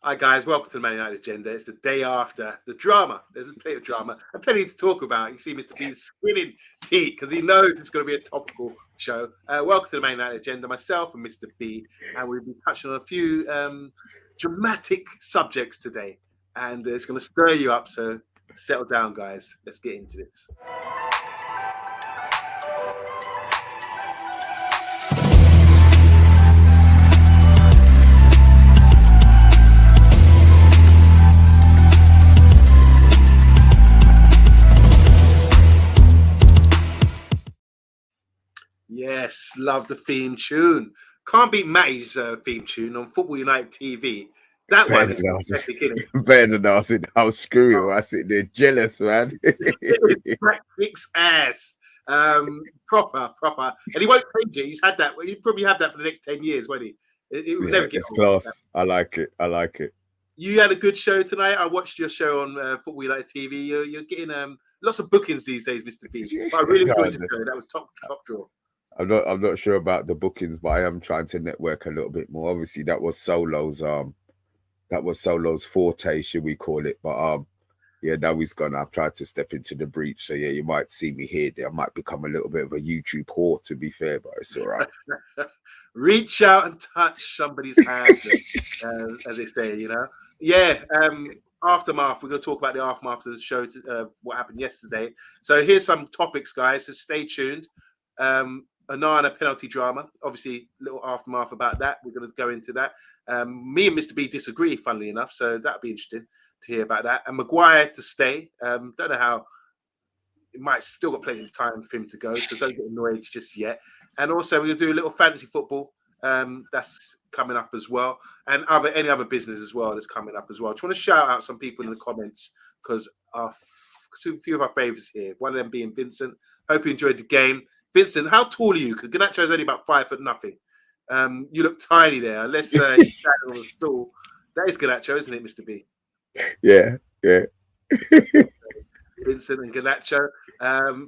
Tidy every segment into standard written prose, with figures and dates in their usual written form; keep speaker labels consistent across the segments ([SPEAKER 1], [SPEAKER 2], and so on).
[SPEAKER 1] Hi guys, welcome to the Man United Agenda. It's the day after the drama. There's plenty of drama and plenty to talk about. You see Mr. B's squinting teeth because he knows it's going to be a topical show. Welcome to the Man United Agenda, myself and Mr. B, and we'll be touching on a few dramatic subjects today, and it's going to stir you up. So settle down, guys. Let's get into this. Yes, love the theme tune. Can't beat Matty's theme tune on Football United TV. That one is epic, isn't it?
[SPEAKER 2] Better than us. I was screwy. I sit there jealous, man.
[SPEAKER 1] Kicks ass. Proper. And he won't change it. He's had that. He'll probably have that for the next 10 years, won't he? It will never get
[SPEAKER 2] old. Class. I like it.
[SPEAKER 1] You had a good show tonight. I watched your show on Football United TV. You're getting lots of bookings these days, Mr. B. I really enjoyed the show. That was top draw.
[SPEAKER 2] I'm not sure about the bookings, but I am trying to network a little bit more. Obviously, that was Solo's forte, should we call it? But yeah, now he's gone. I've tried to step into the breach, so yeah, you might see me here. I might become a little bit of a YouTube whore, to be fair, but it's all right.
[SPEAKER 1] Reach out and touch somebody's hand, as they say, you know. Yeah. Aftermath. We're going to talk about the aftermath of the show, what happened yesterday. So here's some topics, guys. So stay tuned. Onana penalty drama, obviously little aftermath about that. We're going to go into that. Me and Mr. B disagree, funnily enough, so that'll be interesting to hear about that. And Maguire to stay. Don't know how. It might still got plenty of time for him to go, so don't get annoyed just yet. And also we're going to do a little fantasy football. That's coming up as well, and any other business as well that's coming up as well. I just want to shout out some people in the comments because a few of our favourites here. One of them being Vincent. Hope you enjoyed the game. Vincent, how tall are you? Because Ganacho's only about 5'0". You look tiny there. Unless you stand on the stool. That is Ganacho, isn't it, Mr. B?
[SPEAKER 2] Yeah.
[SPEAKER 1] Vincent and Ganacho.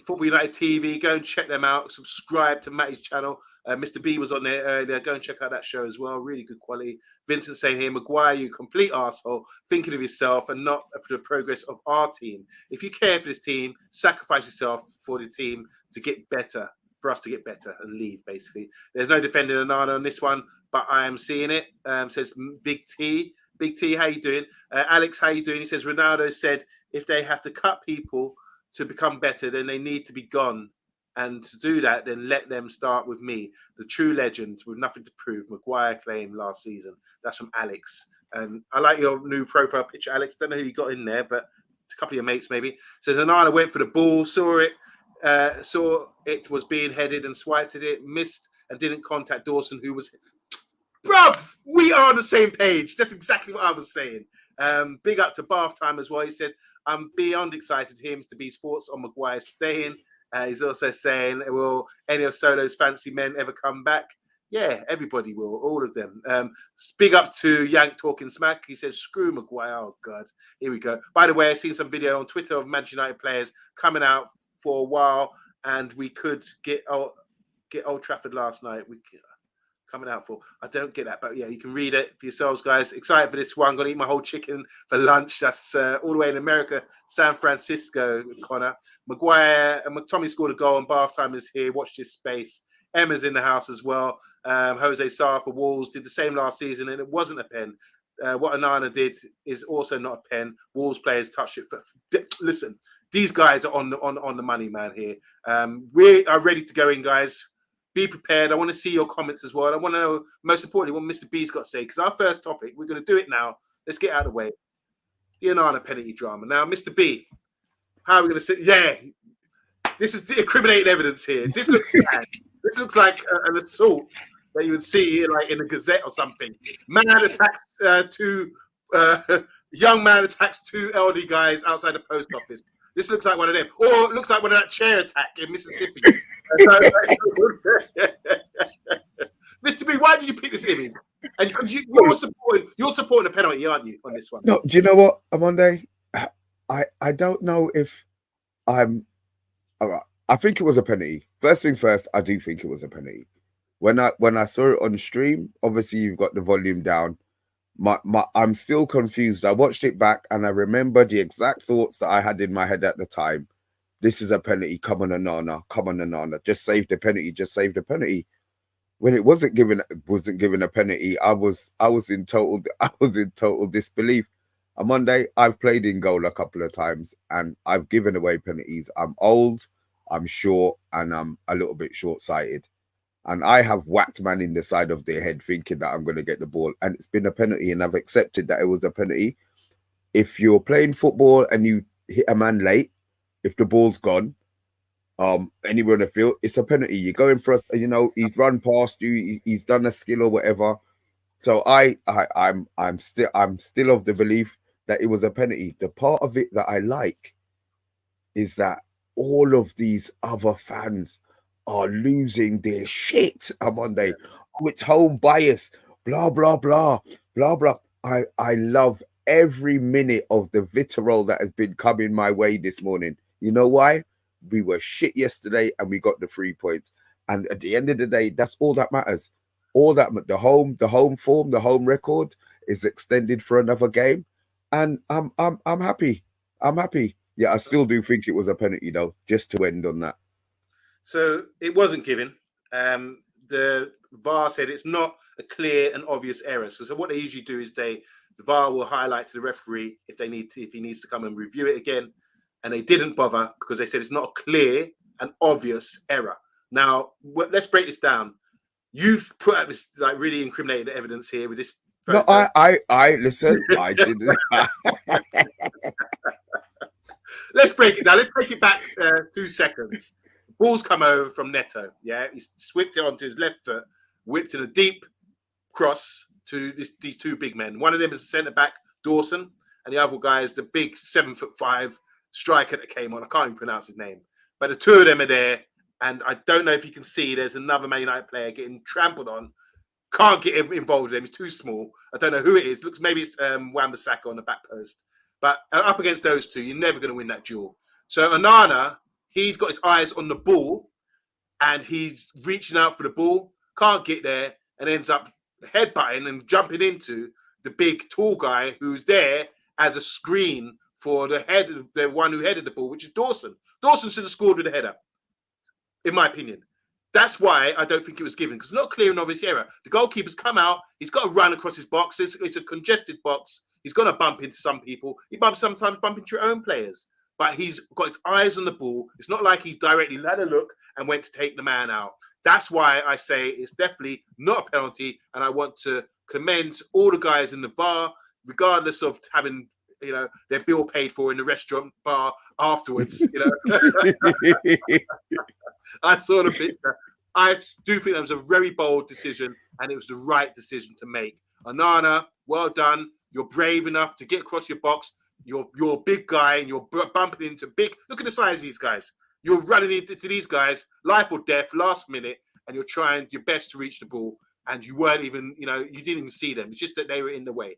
[SPEAKER 1] Football United TV. Go and check them out. Subscribe to Matty's channel. Mr. B was on there earlier. Go and check out that show as well. Really good quality. Vincent saying here, Maguire, you complete arsehole, thinking of yourself and not the progress of our team. If you care for this team, sacrifice yourself for the team to get better, for us to get better and leave, basically. There's no defending Onana on this one, but I am seeing it. Says Big T. Big T, how you doing? Alex, how you doing? He says, Ronaldo said if they have to cut people to become better, then they need to be gone. And to do that, then let them start with me, the true legend with nothing to prove. Maguire claimed last season. That's from Alex. And I like your new profile picture, Alex. Don't know who you got in there, but a couple of your mates maybe. Says Onana went for the ball, saw it was being headed and swiped at it, missed and didn't contact Dawson, who was... Bruv, we are on the same page. That's exactly what I was saying. Big up to Bath Time as well. He said, I'm beyond excited to hear Mr. B's thoughts on Maguire staying. He's also saying, will any of Solo's fancy men ever come back? Yeah, everybody will, all of them. Big up to Yank talking smack. He said, screw Maguire. Oh, God. Here we go. By the way, I've seen some video on Twitter of Manchester United players coming out for a while, and we could get Old Trafford last night. Coming out for. I don't get that, but yeah, you can read it for yourselves, guys. Excited for this one. I'm going to eat my whole chicken for lunch. That's all the way in America, San Francisco, Connor. Maguire and Tommy scored a goal, and Bath Time is here. Watch this space. Emma's in the house as well. Jose Sarr for Wolves did the same last season, and it wasn't a pen. What Onana did is also not a pen. Wolves players touched it. Listen, these guys are on the money, man. Here, we are ready to go in, guys. Be prepared. I want to see your comments as well. I want to know, most importantly, what Mr. B's got to say. Because our first topic, we're going to do it now. Let's get out of the way. The Onana penalty drama. Now, Mr. B, how are we going to say? Yeah, this is the incriminating evidence here. This looks bad. This looks like an assault that you would see like in a Gazette or something. Man attacks young man attacks two elderly guys outside the post office. This looks like one of them. Or it looks like one of that chair attack in Mississippi. Mr. B, why did you pick this image? And you're supporting a penalty, aren't you, on this one?
[SPEAKER 2] No, do you know what, Amonde? I don't know if I'm... All right, I think it was a penalty. First thing first, I do think it was a penalty. When I saw it on stream, obviously you've got the volume down. I'm still confused. I watched it back and I remember the exact thoughts that I had in my head at the time. This is a penalty. Come on, Onana. Come on, Onana. Just save the penalty. Just save the penalty. When it wasn't given a penalty, I was in total disbelief. On Monday, I've played in goal a couple of times and I've given away penalties. I'm old, I'm short, and I'm a little bit short-sighted. And I have whacked man in the side of their head thinking that I'm going to get the ball. And it's been a penalty and I've accepted that it was a penalty. If you're playing football and you hit a man late, if the ball's gone, anywhere on the field, it's a penalty. You're going for us, he's run past you, he's done a skill or whatever. So I'm still of the belief that it was a penalty. The part of it that I like is that all of these other fans are losing their shit on Monday. Oh, it's home bias, blah, blah, blah, blah, blah. I love every minute of the vitriol that has been coming my way this morning. You know why? We were shit yesterday and we got the 3 points. And at the end of the day, that's all that matters. All that the home form, the home record is extended for another game. And I'm happy. I'm happy. Yeah, I still do think it was a penalty though, just to end on that.
[SPEAKER 1] So it wasn't given. The VAR said it's not a clear and obvious error. So what they usually do is the VAR will highlight to the referee if he needs to come and review it again. And they didn't bother because they said it's not a clear and obvious error. Now, let's break this down. You've put out this like really incriminating evidence here with this photo.
[SPEAKER 2] No, I listen. I didn't.
[SPEAKER 1] Let's break it down. Let's take it back 2 seconds. Ball's come over from Neto. Yeah, he's whipped it onto his left foot, whipped in a deep cross to these 2 big men. One of them is the centre back, Dawson, and the other guy is the big 7'5" striker that came on. I can't even pronounce his name, but the 2 of them are there. And I don't know if you can see, there's another Man United player getting trampled on. Can't get involved with him. He's too small. I don't know who it is. Looks maybe it's Wan-Bissaka on the back post. But up against those 2, you're never going to win that duel. So Onana, he's got his eyes on the ball and he's reaching out for the ball, can't get there, and ends up headbutting and jumping into the big tall guy who's there as a screen for the one who headed the ball, which is Dawson. Dawson should have scored with a header, in my opinion. That's why I don't think it was given, because it's not clear and obvious error. The goalkeeper's come out, he's got to run across his box. It's a congested box. He's going to bump into some people. He sometimes bump into your own players. But he's got his eyes on the ball. It's not like he's directly had a look and went to take the man out. That's why I say it's definitely not a penalty. And I want to commend all the guys in the VAR, regardless of having their bill paid for in the restaurant bar afterwards. I saw the picture. I do think that was a very bold decision, and it was the right decision to make. Onana, well done. You're brave enough to get across your box. You're a big guy, and you're bumping into big. Look at the size of these guys. You're running into these guys, life or death, last minute, and you're trying your best to reach the ball, and you weren't even, you didn't even see them. It's just that they were in the way.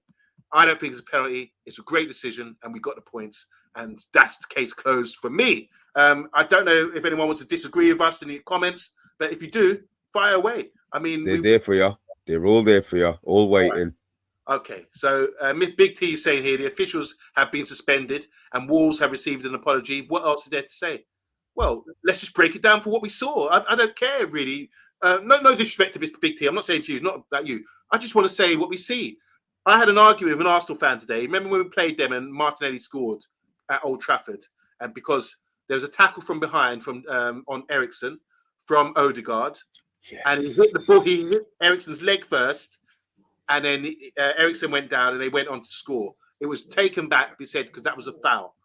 [SPEAKER 1] I don't think it's a penalty. It's a great decision, and we got the points, and that's the case closed for me. I don't know if anyone wants to disagree with us in the comments, but if you do, fire away. I mean,
[SPEAKER 2] they're there for you. They're all there for you, all waiting.
[SPEAKER 1] Okay, so Big T is saying here the officials have been suspended and Wolves have received an apology. What else is there to say? Well, let's just break it down for what we saw. I don't care really. No disrespect to Mr. Big T. I'm not saying to you, not about you. I just want to say what we see. I had an argument with an Arsenal fan today. Remember when we played them and Martinelli scored at Old Trafford, and because there was a tackle from behind on Eriksen from Odegaard, yes. And he hit the ball. He hit Eriksen's leg first. And then Eriksen went down and they went on to score. It was taken back, he said, because that was a foul.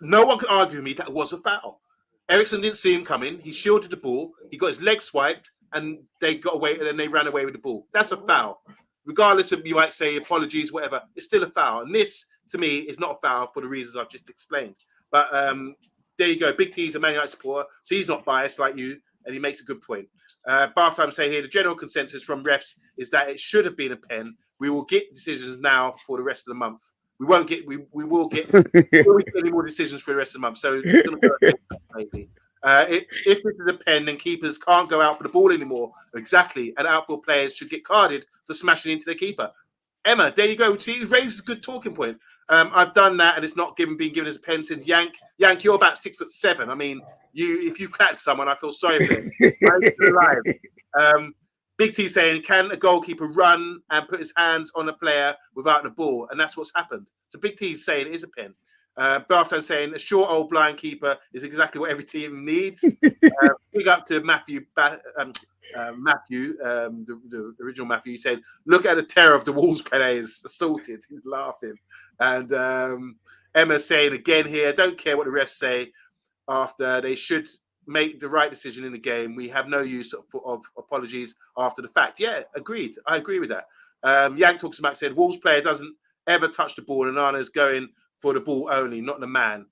[SPEAKER 1] No one can argue with me that it was a foul. Eriksen didn't see him coming. He shielded the ball. He got his leg swiped and they got away and then they ran away with the ball. That's a foul. Regardless of, you might say apologies, whatever, it's still a foul. And this, to me, is not a foul for the reasons I've just explained. But there you go. Big T's a Man United supporter, so he's not biased like you. And he makes a good point. Bath time saying here, the general consensus from refs is that it should have been a pen. We will get decisions now for the rest of the month. We won't get. We will get. Any more decisions for the rest of the month. So it's going to go maybe. If this is a pen, then keepers can't go out for the ball anymore. Exactly, and outfield players should get carded for smashing into the keeper. Emma, there you go. See, it raises a good talking point. I've done that, and it's not been given as a pen since Yank, you're about 6'7". I mean, if you clapped someone, I feel sorry for him. I'm still alive. Big T saying, can a goalkeeper run and put his hands on a player without the ball? And that's what's happened. So Big T is saying it is a pen. Barton saying a short old blind keeper is exactly what every team needs. Big up to Matthew. Matthew, the original Matthew, he said, look at the terror of the Wolves Pele's assaulted. He's laughing. And Emma saying again here, don't care what the refs say after, they should make the right decision in the game. We have no use of apologies after the fact. Yeah, agreed. I agree with that. Yank talks about, said, Wolves player doesn't ever touch the ball, and Onana's going for the ball only, not the man.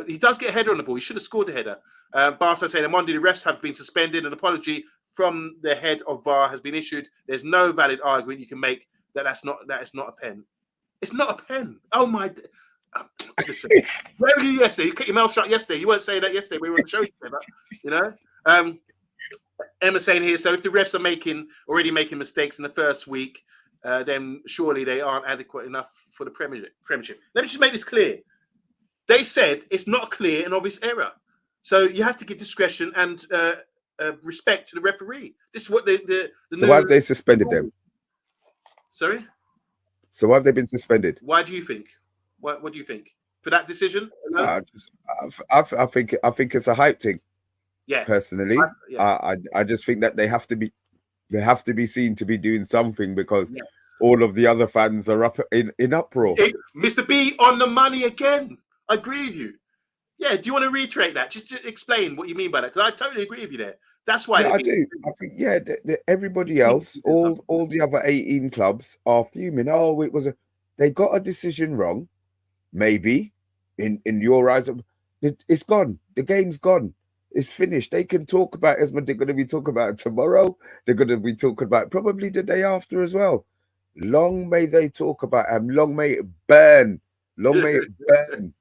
[SPEAKER 1] He does get a header on the ball. He should have scored the header. Barstow saying, OMONDI, the refs have been suspended. An apology from the head of VAR has been issued. There's no valid argument you can make that it's not a pen. It's not a pen. Oh my! Listen, where were you yesterday? You kept your mouth shut yesterday. You weren't saying that yesterday. We were on the show together. You know. Emma saying here. So if the refs are already making mistakes in the first week, then surely they aren't adequate enough for the Premiership. Let me just make this clear. They said it's not a clear and obvious error. So you have to give discretion and respect to the referee. This is what
[SPEAKER 2] So why have they suspended them?
[SPEAKER 1] Sorry?
[SPEAKER 2] So why have they been suspended?
[SPEAKER 1] Why do you think? What do you think? For that decision? No?
[SPEAKER 2] I think it's a hype thing.
[SPEAKER 1] Yeah.
[SPEAKER 2] Personally. I just think that they have to be seen to be doing something because all of the other fans are up in uproar.
[SPEAKER 1] Mr. B on the money again. I agree with you. Yeah, do you want to reiterate that? Just to explain what you mean by that, because I totally agree with you there. That's why
[SPEAKER 2] I do. I think everybody else, all the other 18 clubs are fuming. Oh, they got a decision wrong. Maybe in your eyes, it's gone. The game's gone. It's finished. They can talk about it as much. They're going to be talking about it tomorrow. They're going to be talking about it probably the day after as well. Long may they talk about it. Long may it burn. Long may it burn.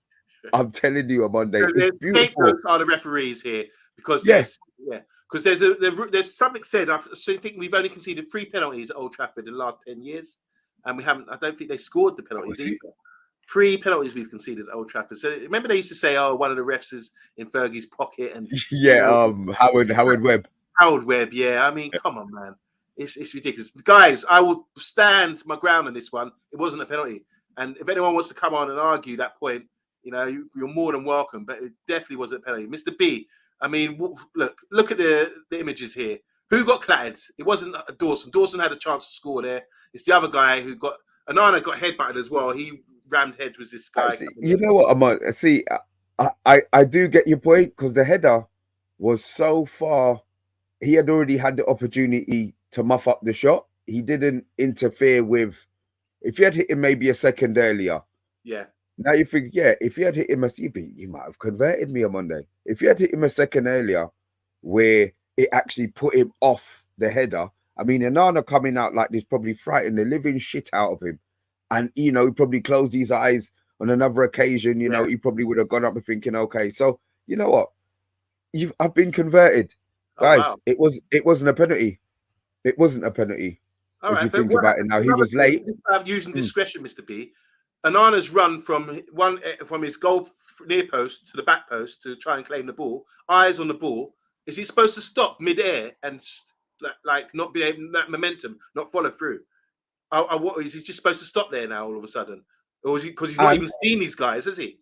[SPEAKER 2] I'm telling you, on Monday, it's beautiful.
[SPEAKER 1] Those are the referees here because because there's something said. I think we've only conceded 3 penalties at Old Trafford in the last 10 years, and we haven't. I don't think they scored the penalties either. 3 penalties we've conceded at Old Trafford. So remember they used to say, "Oh, one of the refs is in Fergie's pocket," and
[SPEAKER 2] Howard Webb.
[SPEAKER 1] Howard Webb, yeah. I mean, come on, man, it's ridiculous, guys. I will stand my ground on this one. It wasn't a penalty, and if anyone wants to come on and argue that point, you're more than welcome, but it definitely wasn't a penalty. Mr. B, I mean, look at the images here. Who got clattered? It wasn't Dawson. Dawson had a chance to score there. It's the other guy who got... Onana got headbutted as well. He rammed heads with this guy.
[SPEAKER 2] You know what, see, I do get your point, because the header was so far. He had already had the opportunity to muff up the shot. He didn't interfere with... If he had hit him maybe a second earlier...
[SPEAKER 1] Yeah.
[SPEAKER 2] Now you think, if you had hit him you might have converted me on Monday. If you had hit him a second earlier, where it actually put him off the header, I mean, Onana coming out like this probably frightened the living shit out of him. And, he probably closed his eyes on another occasion, he probably would have gone up and thinking, okay, so, you know what? I've been converted. Guys, wow. It wasn't a penalty. It wasn't a penalty.
[SPEAKER 1] All right,
[SPEAKER 2] you think about it now, he was late.
[SPEAKER 1] Using discretion, Mr. B. Onana's run from his goal near post to the back post to try and claim the ball, eyes on the ball. Is he supposed to stop mid-air and not be able that momentum, not follow through? What is he just supposed to stop there now all of a sudden? Or is he because he's not even seen these guys, is he?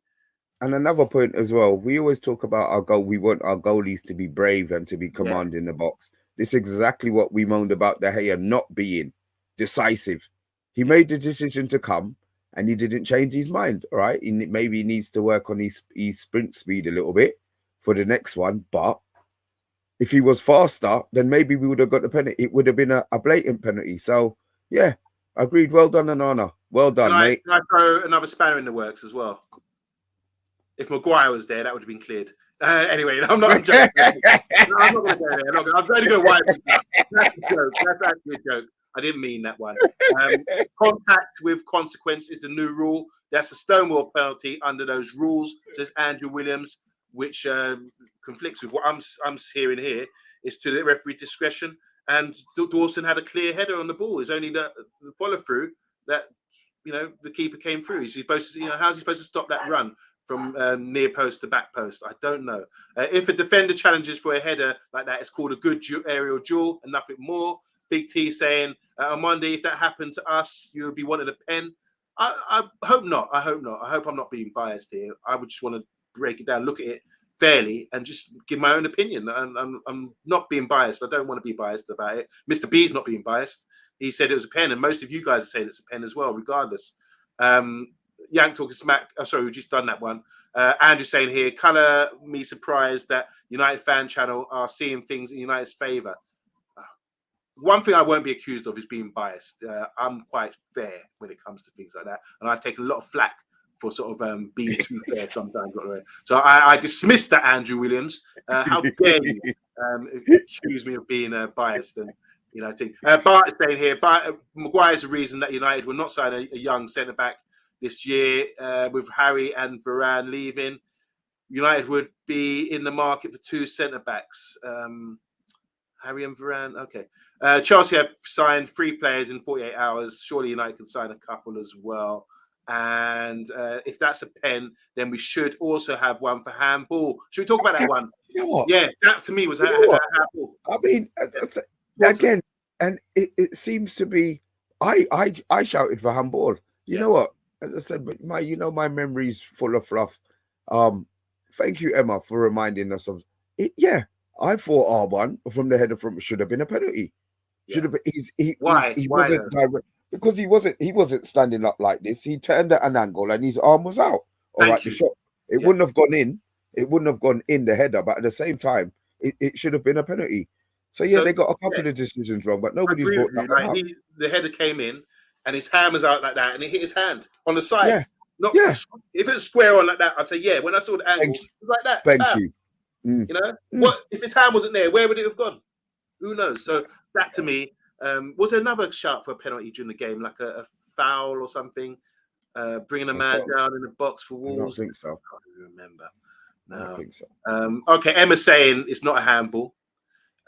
[SPEAKER 2] And another point as well, we always talk about our goal. We want our goalies to be brave and to be commanding the box. This is exactly what we moaned about De Gea not being decisive. He made the decision to come. And he didn't change his mind, all right? Maybe he needs to work on his sprint speed a little bit for the next one. But if he was faster, then maybe we would have got the penalty. It would have been a blatant penalty. So, yeah, agreed. Well done, Onana. Well done, mate.
[SPEAKER 1] Can I throw another spanner in the works as well? If Maguire was there, that would have been cleared. Anyway, I'm not joking. I'm not going to go there. I'm going to go wide. That's a joke. That's actually a joke. I didn't mean that one. Contact with consequence is the new rule. That's a Stonewall penalty under those rules, says Andrew Williams, which conflicts with what I'm hearing here. Is to the referee discretion. And Dawson had a clear header on the ball. It's only the follow through that the keeper came through. He's supposed to, how's he supposed to stop that run from near post to back post? I don't know. If a defender challenges for a header like that, it's called a good aerial duel and nothing more. Big T saying, OMONDI, if that happened to us, you would be wanting a pen. I hope not. I hope not. I hope I'm not being biased here. I would just want to break it down, look at it fairly, and just give my own opinion. I'm not being biased. I don't want to be biased about it. Mr. B's not being biased. He said it was a pen, and most of you guys say it's a pen as well, regardless. Yank talking smack. Oh, sorry, we've just done that one. Andrew saying here, colour me surprised that United fan channel are seeing things in United's favour. One thing I won't be accused of is being biased. I'm quite fair when it comes to things like that, and I've taken a lot of flack for sort of being too fair sometimes. So I dismiss that, Andrew Williams. How dare you accuse me of being biased? And I think Bart is saying here, Maguire is the reason that United will not sign a young centre back this year. With Harry and Varane leaving, United would be in the market for 2 centre backs. Harry and Varane. Okay. Chelsea have signed 3 players in 48 hours. Surely United can sign a couple as well. And if that's a pen, then we should also have one for handball. Should we talk about that one?
[SPEAKER 2] You know what?
[SPEAKER 1] Yeah, that to me was
[SPEAKER 2] handball. I mean,
[SPEAKER 1] again,
[SPEAKER 2] and it seems to be. I shouted for handball. You know what? As I said, but my memory's full of fluff. Thank you, Emma, for reminding us of it. Yeah, I thought R1 from the header from should have been a penalty. Should have been.
[SPEAKER 1] Why?
[SPEAKER 2] He wasn't direct. Because he wasn't standing up like this. He turned at an angle and his arm was out. All right, the shot. It wouldn't have gone in. It wouldn't have gone in the header, but at the same time, it should have been a penalty. So they got a couple of decisions wrong, but nobody's brought that up.
[SPEAKER 1] The header came in and his hand was out like that, and it hit his hand on the side. If it's square on like that, I'd say when I saw the angle, it was like that.
[SPEAKER 2] Thank you.
[SPEAKER 1] What if his hand wasn't there? Where would it have gone? Who knows? So that to me. Was there another shout for a penalty during the game, like a foul or something? Bringing a man down in the box for Wolves?
[SPEAKER 2] I don't think so.
[SPEAKER 1] I can't remember. No.
[SPEAKER 2] I don't think so.
[SPEAKER 1] Okay, Emma's saying it's not a handball.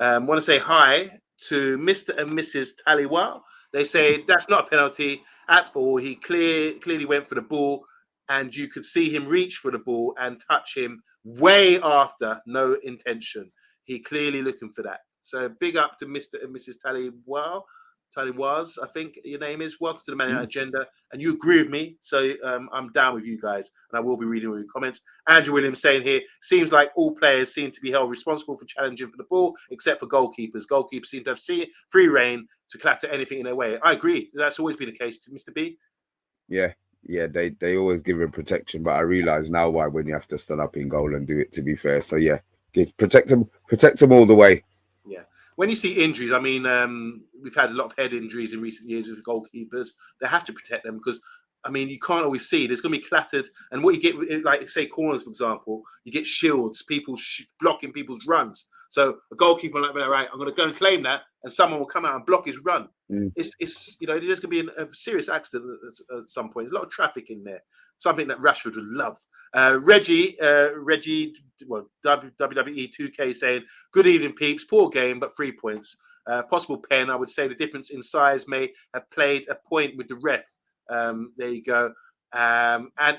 [SPEAKER 1] Want to say hi to Mr. and Mrs. Taliwa. They say that's not a penalty at all. He clearly went for the ball, and you could see him reach for the ball and touch him way after, no intention. He clearly looking for that. So big up to Mr. and Mrs. Taliwaz, I think your name is. Welcome to the Man United Agenda. And you agree with me, so I'm down with you guys. And I will be reading all your comments. Andrew Williams saying here, seems like all players seem to be held responsible for challenging for the ball, except for goalkeepers. Goalkeepers seem to have free reign to clatter anything in their way. I agree. That's always been the case, Mr. B.
[SPEAKER 2] Yeah, they always give him protection, but I realise now why when you have to stand up in goal and do it, to be fair. So, protect them all the way.
[SPEAKER 1] Yeah. When you see injuries, I mean, we've had a lot of head injuries in recent years with goalkeepers. They have to protect them because, I mean, you can't always see. There's going to be clattered. And what you get, like, say, corners, for example, you get shields, people blocking people's runs. So a goalkeeper like, right, I'm going to go and claim that, and someone will come out and block his run. It's there's going to be a serious accident at some point. There's a lot of traffic in there. Something that Rashford would love. Reggie, WWE 2K saying, good evening, peeps. Poor game, but 3 points. Possible pen. I would say the difference in size may have played a point with the ref. There you go. And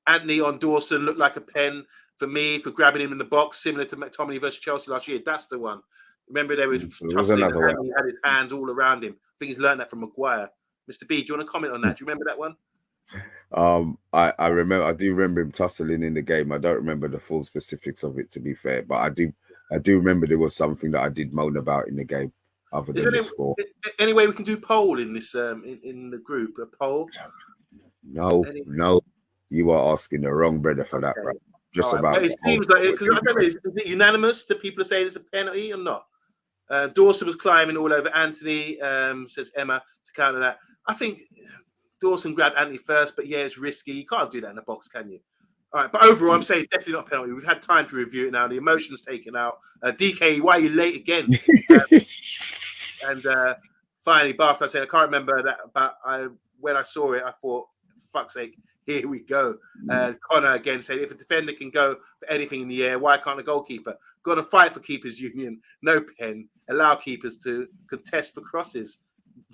[SPEAKER 1] Anthony on Dawson looked like a pen for me for grabbing him in the box, similar to McTominay versus Chelsea last year. That's the one. Remember, there was
[SPEAKER 2] another one.
[SPEAKER 1] He had his hands all around him. I think he's learned that from Maguire. Mr. B, do you want to comment on that? Do you remember that one?
[SPEAKER 2] I remember. I do remember him tussling in the game. I don't remember the full specifics of it, to be fair, but I do remember there was something that I did moan about in the game, other than the score.
[SPEAKER 1] Any way we can do poll in this in the group? A poll?
[SPEAKER 2] No, you are asking the wrong brother for that, right? Just about.
[SPEAKER 1] But it seems like because I don't know. Is it unanimous that people are saying it's a penalty or not? Dawson was climbing all over Anthony. Says Emma to counter that. I think Dawson grabbed Anthony first, but it's risky. You can't do that in the box, can you? All right, but overall, I'm saying definitely not a penalty. We've had time to review it now. The emotion's taken out. DK, why are you late again? And finally, Bath, I said, I can't remember that, but when I saw it, I thought, for fuck's sake, here we go. Connor again said, if a defender can go for anything in the air, why can't a goalkeeper? Got to fight for keepers union. No pen. Allow keepers to contest for crosses.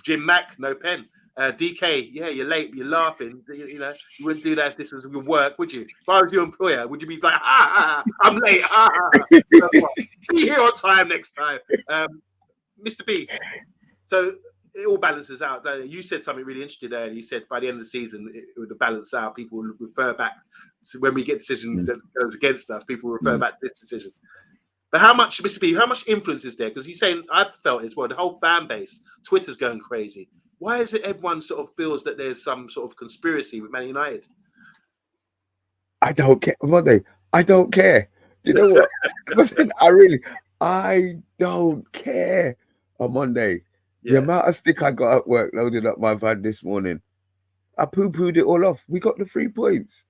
[SPEAKER 1] Jim Mack, no pen. DK, yeah, you're late, but you're laughing. You know, you wouldn't do that if this was your work, would you? If I was your employer, would you be like, I'm late, be here on time next time, Mr. B? So it all balances out. You said something really interesting there. You said by the end of the season, it would balance out. People will refer back to when we get a decision that goes against us. People refer back to this decision. But how much, Mr. B, how much influence is there? Because you're saying, I've felt as well, the whole fan base, Twitter's going crazy. Why is it everyone sort of feels that there's some sort of conspiracy with Man United?
[SPEAKER 2] I don't care. Monday, I don't care. Do you know what? Listen, I don't care on Monday. Yeah. The amount of stick I got at work loading up my van this morning, I poo-pooed it all off. We got the 3 points.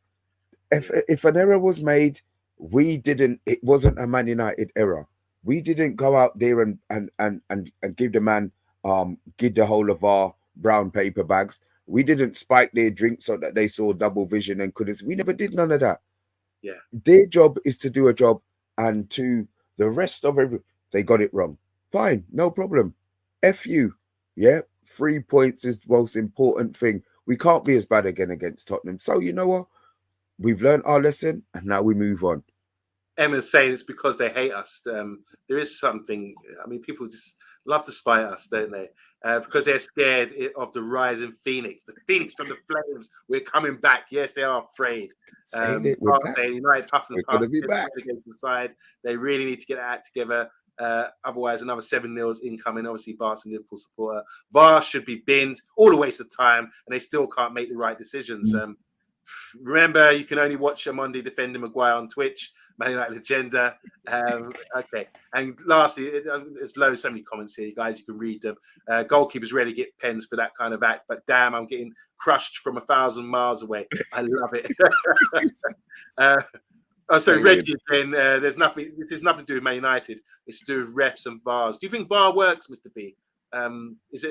[SPEAKER 2] If an error was made, it wasn't a Man United error. We didn't go out there and give the man give the whole of our brown paper bags. We didn't spike their drinks so that they saw double vision and couldn't. We never did none of that.
[SPEAKER 1] Yeah.
[SPEAKER 2] Their job is to do a job, and to the rest of they got it wrong. Fine, no problem. F you. Yeah. 3 points is the most important thing. We can't be as bad again against Tottenham. So you know what? We've learned our lesson, and now we move on.
[SPEAKER 1] Emma's saying it's because they hate us. There is something. I mean, people just love to spite us, don't they? Because they're scared of the rising phoenix. The phoenix from the flames. We're coming back. Yes, they are afraid. United tough and tough.
[SPEAKER 2] Be back.
[SPEAKER 1] Side. They really need to get that act together. Otherwise, another 7-0 incoming. Obviously, Barca and Liverpool supporter. VAR should be binned. All a waste of time, and they still can't make the right decisions. Remember, you can only watch OMONDI defending Maguire on Twitch. Man United agenda. Okay. And lastly, there's so many comments here, guys. You can read them. Goalkeepers rarely get pens for that kind of act, but damn, I'm getting crushed from 1,000 miles away. I love it. Reggie again. There's nothing. This is nothing to do with Man United. It's to do with refs and VARs. Do you think VAR works, Mr. B?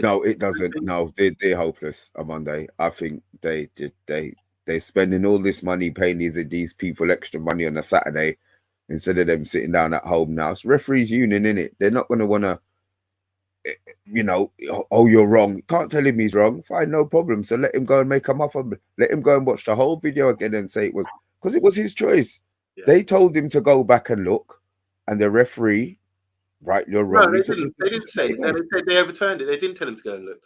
[SPEAKER 2] No, it doesn't. No, they're hopeless on Monday. I think they're spending all this money paying these people extra money on a Saturday instead of them sitting down at home now. It's referees union, innit? They're not going to want to, oh, you're wrong. You can't tell him he's wrong. Fine, no problem. So let him go and make a muff of it. Let him go and watch the whole video again and say it was, because it was his choice. Yeah. They told him to go back and look, and the referee, right, you're wrong.
[SPEAKER 1] No, they didn't say it. They said they overturned it. They didn't tell him to go and look.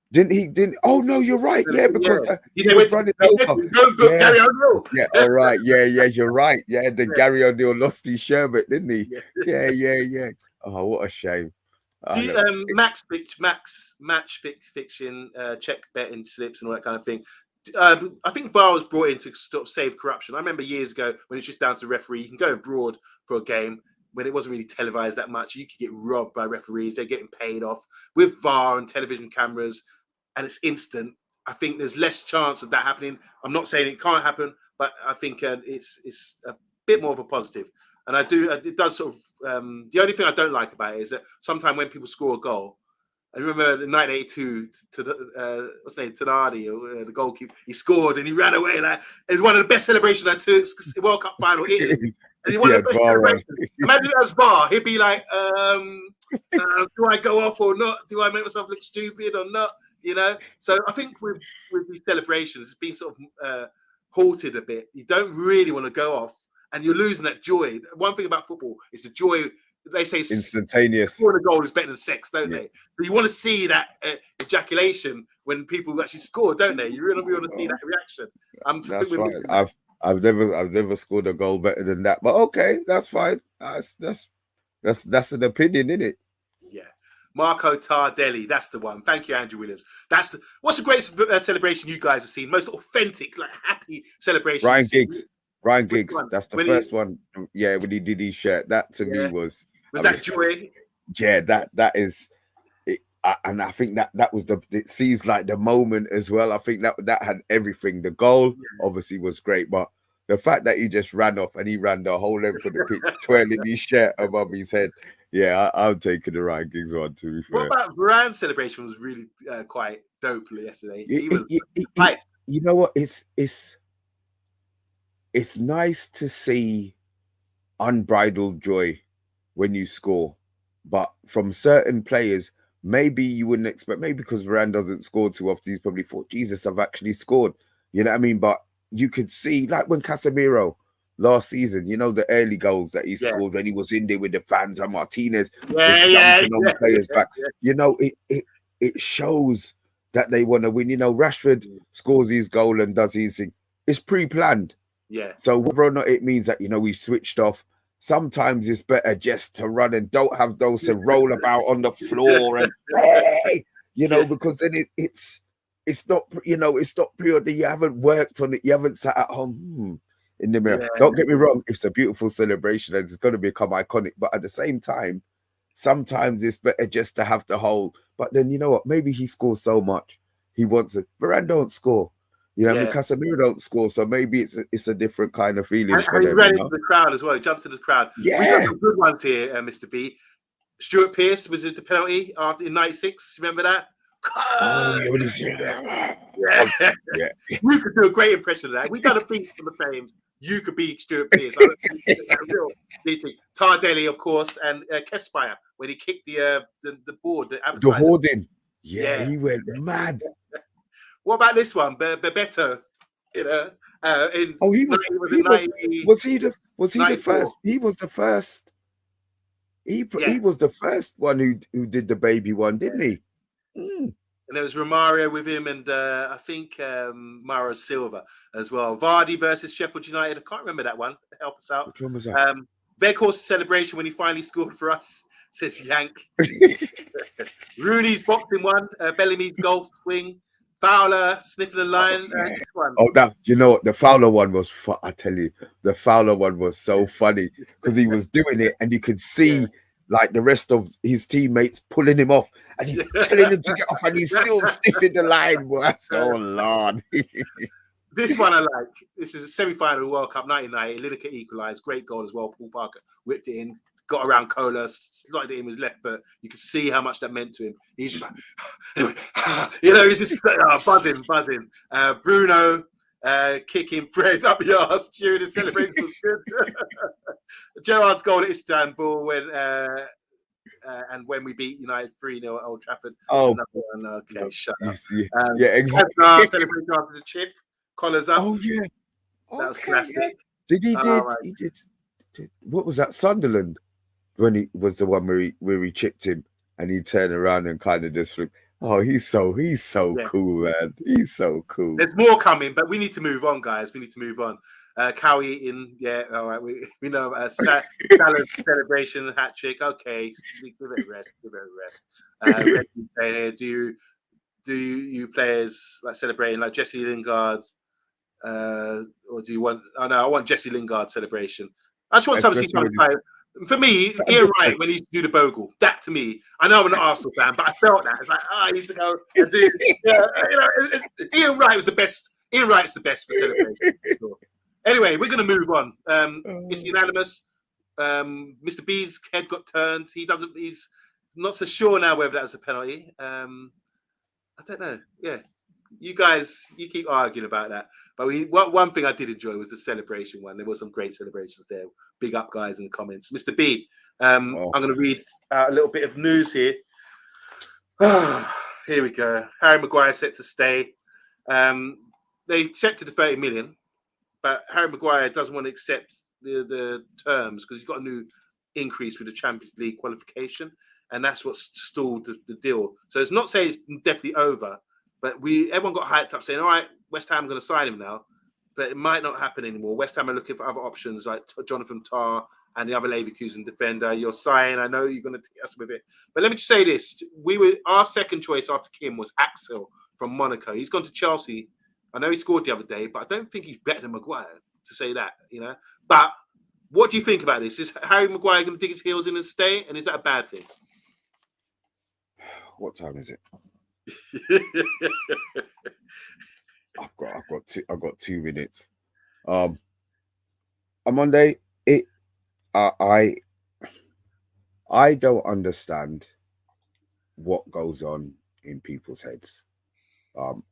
[SPEAKER 2] Didn't oh no, you're right. Yeah, because
[SPEAKER 1] he was running over. Gary O'Neill.
[SPEAKER 2] Yeah, all right. Yeah, you're right. Yeah, Gary O'Neill lost his sherbet, didn't he? Yeah. Oh, what a shame.
[SPEAKER 1] Match fiction, check betting slips and all that kind of thing. I think VAR was brought in to sort of save corruption. I remember years ago when it's just down to the referee. You can go abroad for a game when it wasn't really televised that much. You could get robbed by referees. They're getting paid off. With VAR and television cameras, and it's instant, I think there's less chance of that happening. I'm not saying it can't happen, but I think it's a bit more of a positive. And it does sort of, the only thing I don't like about it is that sometimes when people score a goal, I remember in 1982 to the what's his name, Tenardi, the goalkeeper, he scored and he ran away. And it's one of the best celebrations I took. World Cup final, Italy. And he won the best celebration. Imagine that as VAR. He'd be like, do I go off or not? Do I make myself look stupid or not? So I think with these celebrations, it's been sort of halted a bit. You don't really want to go off, and you're losing that joy. One thing about football is the joy. They say
[SPEAKER 2] instantaneous.
[SPEAKER 1] Scoring a goal is better than sex, don't they? But you want to see that ejaculation when people actually score, don't they? You really want to see that reaction.
[SPEAKER 2] That's fine. I've never scored a goal better than that. But okay, that's fine. That's an opinion, isn't it?
[SPEAKER 1] Yeah. Marco Tardelli, that's the one. Thank you, Andrew Williams. What's the greatest celebration you guys have seen? Most authentic, like happy celebration.
[SPEAKER 2] Ryan Giggs. That's the first one. Yeah, when he did his shirt, that to me was
[SPEAKER 1] that joy.
[SPEAKER 2] Yeah, that is. And I think that was it sees like the moment as well. I think that had everything. The goal obviously was great, but the fact that he just ran off and he ran the whole length of the pitch, twirling his shirt above his head. Yeah, I'm taking the Ryan Giggs one, to be fair.
[SPEAKER 1] What about Varane's celebration was really quite dope yesterday.
[SPEAKER 2] You know what? It's nice to see unbridled joy when you score, but from certain players, maybe you wouldn't expect, maybe because Varane doesn't score too often, he's probably thought, Jesus, I've actually scored. You know what I mean? But you could see, like when Casemiro last season, you know, the early goals that he scored when he was in there with the fans and Martinez was jumping on players back. You know, it shows that they want to win. You know, Rashford scores his goal and does his thing. It's pre-planned.
[SPEAKER 1] Yeah.
[SPEAKER 2] So whether or not it means that, you know, we switched off, sometimes it's better just to run and don't have those to roll about on the floor and, hey, you know, because then it's not, you know, it's not purely, you haven't worked on it, you haven't sat at home in the mirror. Don't get me wrong, it's a beautiful celebration and it's going to become iconic, but at the same time, sometimes it's better just to have the whole. But then, you know what, maybe he scores so much, he wants it. Varane don't score. You know, I mean, Casemiro don't score, so maybe it's a different kind of feeling for them.
[SPEAKER 1] He ran into the crowd as well. He jumped to the crowd.
[SPEAKER 2] Yeah.
[SPEAKER 1] We got some good ones here, Mr. B. Stuart Pearce was it the penalty after in '96? Remember that?
[SPEAKER 2] Oh,
[SPEAKER 1] yeah. You could do a great impression of that. If we done a beat for the Flames, you could be Stuart Pearce. Real DT. Tardelli, of course, and Kespire when he kicked the board, the
[SPEAKER 2] hoarding. Yeah, he went mad.
[SPEAKER 1] What about this one, Bebeto? You know,
[SPEAKER 2] was he the first? He was the first. He was the first one who did the baby one, didn't he?
[SPEAKER 1] And there was Romario with him, and I think Mauro Silva as well. Vardy versus Sheffield United. I can't remember that one. Help us out.
[SPEAKER 2] Which one was that?
[SPEAKER 1] Weghorst's celebration when he finally scored for us, says Yank. Rooney's boxing one. Bellamy's golf swing. Fowler sniffing the line. This one.
[SPEAKER 2] Oh, that, you know what? The Fowler one was, I tell you, the Fowler one was so funny because he was doing it and you could see like the rest of his teammates pulling him off and he's telling him to get off and he's still sniffing the line. Oh, Lord.
[SPEAKER 1] This one I like. This is a semi-final World Cup 1990. Lineker equalised. Great goal as well. Paul Parker whipped it in, got around Kohler, slotted it in with his left foot. You could see how much that meant to him. He's just like, you know, he's just buzzing. Bruno kicking Fred up the arse during the celebration. Gerrard's goal at Istanbul when and when we beat United 3-0 at Old Trafford.
[SPEAKER 2] Oh,
[SPEAKER 1] okay, shut up.
[SPEAKER 2] Yeah, exactly.
[SPEAKER 1] Celebration after the chip. Collars up.
[SPEAKER 2] Oh yeah,
[SPEAKER 1] that was classic.
[SPEAKER 2] Yeah. He did. What was that? Sunderland, when he was the one where he chipped him and he turned around and kind of just flipped. Oh, he's so cool, man. He's so cool.
[SPEAKER 1] There's more coming, but we need to move on, guys. We need to move on. Cow eating, all right. We know salad celebration, hat trick. Okay, give it a rest. Do you players like celebrating like Jesse Lingard's? Or do you want? Oh no, I want Jesse Lingard celebration. I just want someone to see something. For me, Ian Wright when he used to do the bogle. That to me, I know I'm an Arsenal fan, but I felt that it's like I used to go and do. Ian Wright was the best. Ian Wright's the best for celebration. Sure. Anyway, we're going to move on. It's unanimous. Mr. B's head got turned. He's not so sure now whether that was a penalty. I don't know. Yeah, you guys, you keep arguing about that. But one thing I did enjoy was the celebration one. There were some great celebrations there. Big up, guys, in the comments. Mr. B, I'm going to read a little bit of news here. Here we go. Harry Maguire set to stay. They accepted the 30 million, but Harry Maguire doesn't want to accept the terms because he's got a new increase with the Champions League qualification, and that's what stalled the deal. So it's not saying it's definitely over, but everyone got hyped up saying, all right, West Ham are going to sign him now, but it might not happen anymore. West Ham are looking for other options like Jonathan Tah and the other Leverkusen defender. You're saying, I know you're going to take us with it, but let me just say this: our second choice after Kim was Axel from Monaco. He's gone to Chelsea. I know he scored the other day, but I don't think he's better than Maguire to say that, you know. But what do you think about this? Is Harry Maguire going to dig his heels in and stay, and is that a bad thing?
[SPEAKER 2] What time is it? I've got 2 minutes. On Monday, I don't understand what goes on in people's heads.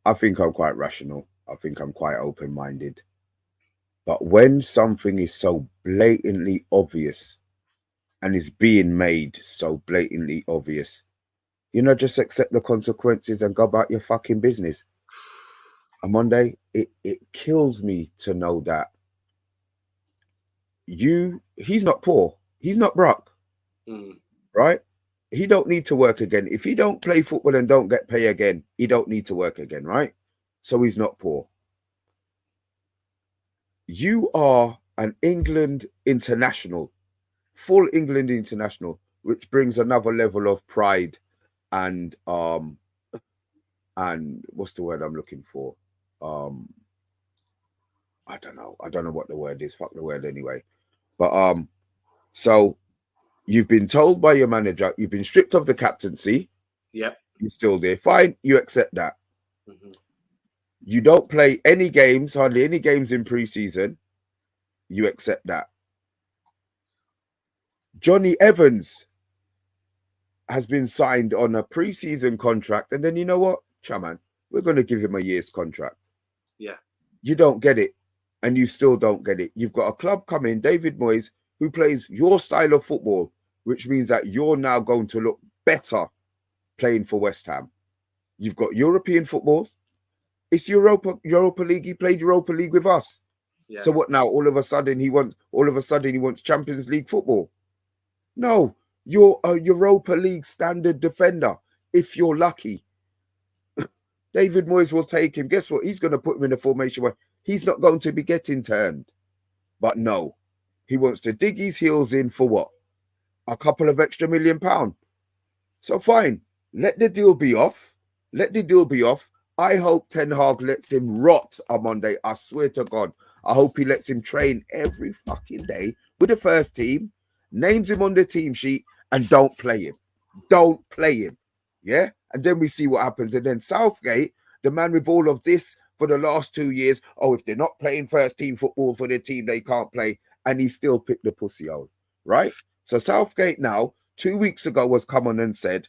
[SPEAKER 2] I think I'm quite rational. I think I'm quite open-minded. But when something is so blatantly obvious and is being made so blatantly obvious, just accept the consequences and go about your fucking business. On Monday, it kills me to know that he's not poor, he's not broke, right? He don't need to work again. If he don't play football and don't get pay again, he don't need to work again, right? So he's not poor. You are an England international, full England international, which brings another level of pride and what's the word I'm looking for? I don't know what the word is. Fuck the word anyway. But so you've been told by your manager, you've been stripped of the captaincy.
[SPEAKER 1] Yep.
[SPEAKER 2] You're still there. Fine, you accept that. You don't play any games, hardly any games in pre-season. You accept that. Johnny Evans has been signed on a pre-season contract, and then you know what, Chairman, we're going to give him a year's contract.
[SPEAKER 1] Yeah.
[SPEAKER 2] You don't get it, and you still don't get it. You've got a club coming, David Moyes, who plays your style of football, which means that you're now going to look better playing for West Ham. You've got European football. It's Europa League. He played Europa League with us. Yeah. So what now? All of a sudden he wants Champions League football. No, you're a Europa League standard defender if you're lucky. David Moyes will take him. Guess what? He's going to put him in a formation where he's not going to be getting turned. But no, he wants to dig his heels in for what? A couple of extra £1 million. So fine, let the deal be off. I hope Ten Hag lets him rot on Monday. I swear to God. I hope he lets him train every fucking day with the first team, names him on the team sheet, and don't play him. Don't play him. Yeah? And then we see what happens. And then Southgate, the man with all of this for the last 2 years, if they're not playing first team football for their team, they can't play. And he still picked the pussy out. Right? So Southgate now, 2 weeks ago, was come on and said,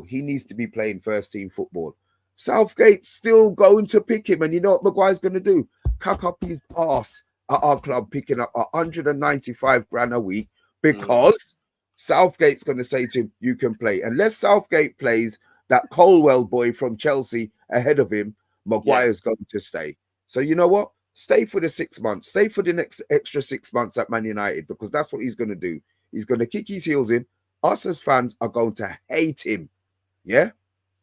[SPEAKER 2] he needs to be playing first team football. Southgate's still going to pick him. And you know what Maguire's going to do? Cuck up his ass at our club, picking up 195 grand a week because Southgate's going to say to him, you can play. Unless Southgate plays that Colwell boy from Chelsea ahead of him, Maguire's going to stay. So you know what? Stay for the 6 months. Stay for the next extra 6 months at Man United because that's what he's going to do. He's going to kick his heels in. Us as fans are going to hate him. Yeah?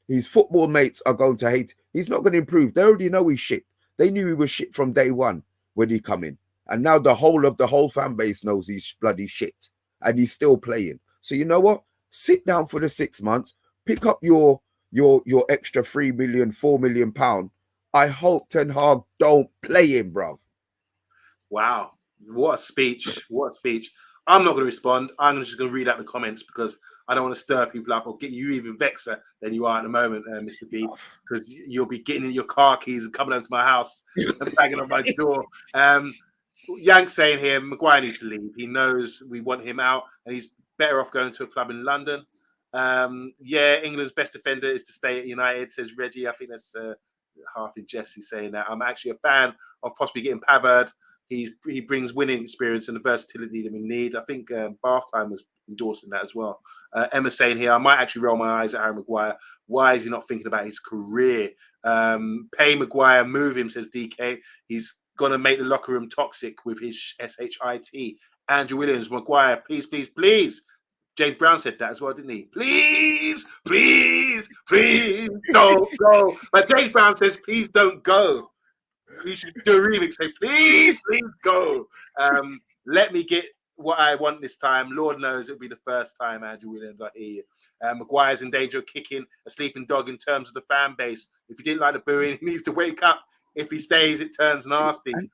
[SPEAKER 2] His football mates are going to hate. He's not going to improve. They already know he's shit. They knew he was shit from day one when he come in. And now the whole fan base knows he's bloody shit. And he's still playing. So you know what? Sit down for the 6 months. Pick up your extra 3 million, 4 million pound. I hope Ten Hag don't play him, bruv.
[SPEAKER 1] Wow. What a speech. What a speech. I'm not going to respond. I'm just going to read out the comments because I don't want to stir people up or get you even vexer than you are at the moment, Mr. B, because you'll be getting in your car keys and coming over to my house and banging on my door. Yank saying here, Maguire needs to leave. He knows we want him out and he's better off going to a club in London. England's best defender is to stay at United, says Reggie. I think that's half in Jesse saying that. I'm actually a fan of possibly getting Pavard. He brings winning experience and the versatility that we need. I think Bath Time was endorsing that as well. Emma saying here, I might actually roll my eyes at Harry Maguire. Why is he not thinking about his career? Pay Maguire, move him, says DK. He's going to make the locker room toxic with his SHIT. Andrew Williams, Maguire, please, please, please. James Brown said that as well, didn't he? Please, please, please don't go. But James Brown says, please don't go. You should do a remix. Say, please, please go. Let me get what I want this time. Lord knows it'll be the first time, Andrew Williams, I hear you. Maguire's in danger of kicking a sleeping dog in terms of the fan base. If he didn't like the booing, he needs to wake up. If he stays, it turns nasty.
[SPEAKER 2] And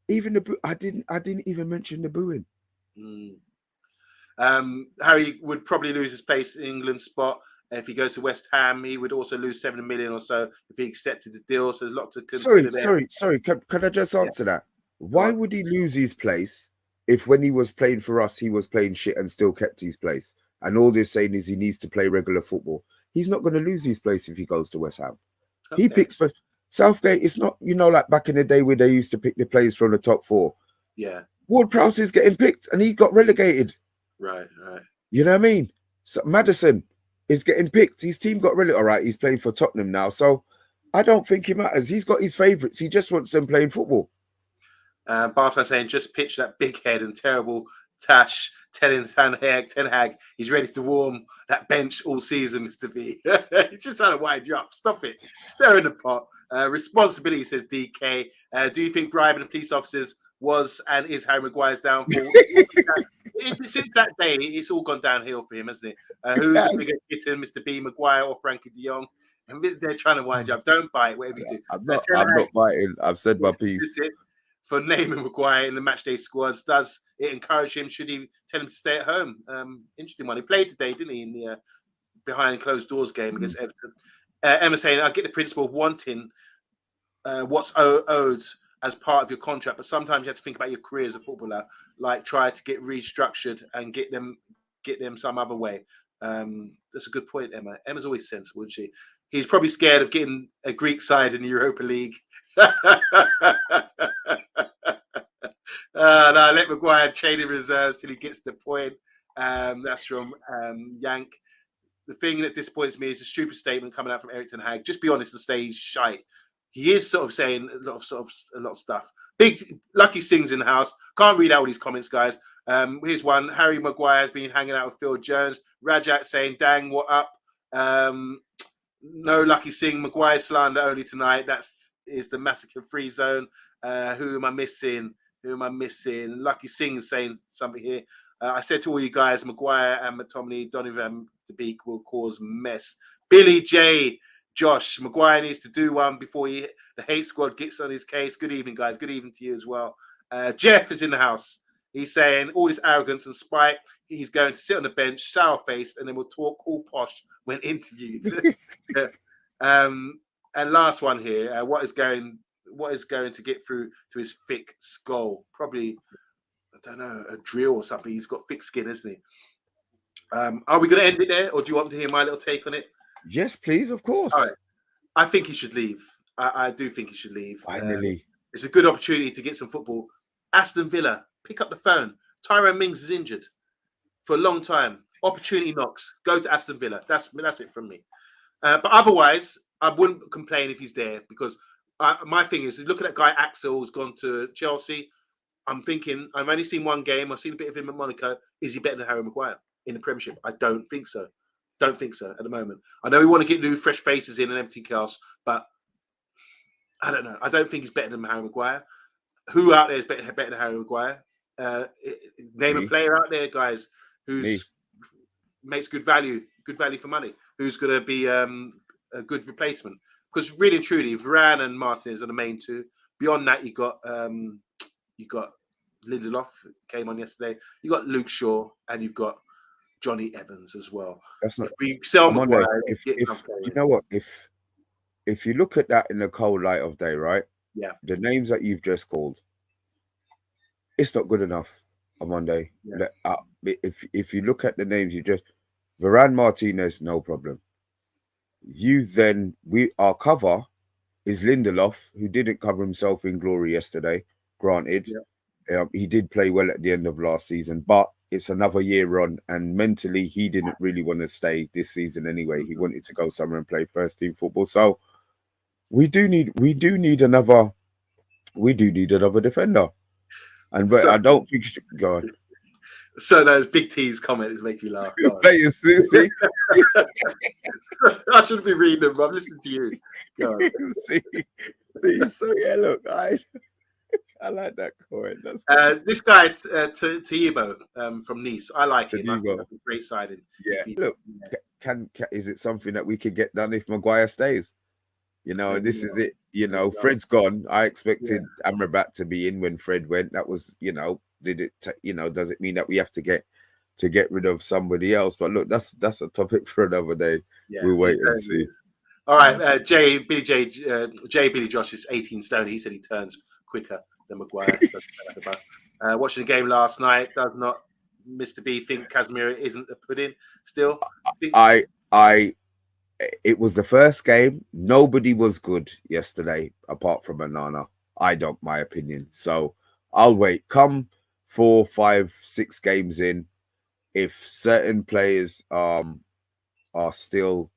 [SPEAKER 2] even the I didn't even mention the booing.
[SPEAKER 1] Harry would probably lose his place in England's spot. If he goes to West Ham, he would also lose 7 million or so if he accepted the deal. So there's a lot to consider there.
[SPEAKER 2] Sorry. Can I just answer that? Why would he lose his place if when he was playing for us, he was playing shit and still kept his place? And all they're saying is he needs to play regular football. He's not going to lose his place if he goes to West Ham. Okay. He picks for Southgate. It's not, like back in the day where they used to pick the players from the top four.
[SPEAKER 1] Yeah.
[SPEAKER 2] Ward-Prowse is getting picked and he got relegated.
[SPEAKER 1] Right.
[SPEAKER 2] You know what I mean? So Maddison, is getting picked. His team got really all right. He's playing for Tottenham now, so I don't think he matters. He's got his favourites. He just wants them playing football.
[SPEAKER 1] Barca saying just pitch that big head and terrible Tash telling Ten Hag he's ready to warm that bench all season, Mr. B. He's just trying to wind you up. Stop it. Stir in the pot. Responsibility, says DK. Do you think bribing the police officers was and is Harry Maguire's downfall? Since that day, it's all gone downhill for him, hasn't it? Who's a bigger hitter, Mr. B, Maguire or Frankie de Jong? And they're trying to wind you up. Don't bite, whatever you do.
[SPEAKER 2] I'm not biting. I've said my piece.
[SPEAKER 1] For naming Maguire in the matchday squads, does it encourage him? Should he tell him to stay at home? Interesting one. He played today, didn't he, in the behind closed doors game against Everton? Emma saying, I get the principle of wanting what's owed as part of your contract, but sometimes you have to think about your career as a footballer, like try to get restructured and get them some other way. That's a good point, Emma. Emma's always sensible, isn't she? He's probably scared of getting a Greek side in the Europa League. No, let Maguire trade in reserves till he gets the point. That's from Yank. The thing that disappoints me is a stupid statement coming out from Erik ten Hag. Just be honest and say he's shite. He is sort of saying a lot of stuff. Big Lucky Sings in the house. Can't read out all these comments, guys. Here's one. Harry Maguire has been hanging out with Phil Jones. Rajat saying, "Dang, what up?" No Lucky Singh, Maguire slander only tonight. Is the massacre free zone. Who am I missing? Lucky Singh is saying something here. I said to all you guys, Maguire and McTominay, Donovan de Beek will cause mess. Billy J, Josh, Maguire needs to do one before the hate squad gets on his case. Good evening, guys. Good evening to you as well. Jeff is in the house. He's saying all this arrogance and spite. He's going to sit on the bench, sour-faced, and then we'll talk all posh when interviewed. And last one here. What is going to get through to his thick skull? Probably, I don't know, a drill or something. He's got thick skin, isn't he? Are we going to end it there, or do you want to hear my little take on it?
[SPEAKER 2] Yes, please, of course.
[SPEAKER 1] All right. I think he should leave. I do think he should leave.
[SPEAKER 2] Finally.
[SPEAKER 1] It's a good opportunity to get some football. Aston Villa, pick up the phone. Tyrone Mings is injured for a long time. Opportunity knocks. Go to Aston Villa. That's it from me. But otherwise, I wouldn't complain if he's there, because my thing is, look at that guy Axel who's gone to Chelsea. I'm thinking, I've only seen one game. I've seen a bit of him at Monaco. Is he better than Harry Maguire in the Premiership? I don't think so. Don't think so at the moment. I know we want to get new, fresh faces in and everything else, but I don't know. I don't think he's better than Harry Maguire. Who out there is better than Harry Maguire? Name a player out there, guys, who's makes good value for money. Who's going to be a good replacement? Because really and truly, Varane and Martinez are the main two. Beyond that, you got Lindelof came on yesterday. You got Luke Shaw, and you've got Johnny Evans as well.
[SPEAKER 2] That's not.
[SPEAKER 1] If we sell Maguire,
[SPEAKER 2] if you know what, if you look at that in the cold light of day, right?
[SPEAKER 1] Yeah.
[SPEAKER 2] The names that you've just called, it's not good enough on Monday. Yeah. If you look at the names you just, Varane, Martinez, no problem. Our cover is Lindelof, who didn't cover himself in glory yesterday. Granted, he did play well at the end of last season, but it's another year on, and mentally he didn't really want to stay this season anyway. He wanted to go somewhere and play first team football. So we do need another defender. But I don't think God.
[SPEAKER 1] So those Big T's comment is making me laugh.
[SPEAKER 2] See?
[SPEAKER 1] I shouldn't be reading them, but I'm listening to you. God.
[SPEAKER 2] see. So yeah, look, I like that comment.
[SPEAKER 1] This guy, Tayyibo from Nice, I like him. I think that's a great signing.
[SPEAKER 2] Yeah, look, is it something that we could get done if Maguire stays? This is it. Fred's gone. I expected Amrabat to be in when Fred went. That was, does it mean that we have to get rid of somebody else? But look, that's a topic for another day. Yeah, we'll wait and see.
[SPEAKER 1] All right, Billy Josh is 18 stone. He said he turns quicker than Maguire. Watching the game last night, does not Mr. B think Casemiro isn't a pudding still?
[SPEAKER 2] It was the first game. Nobody was good yesterday apart from Onana. My opinion. So I'll wait. Come 4, 5, 6 games in, if certain players are still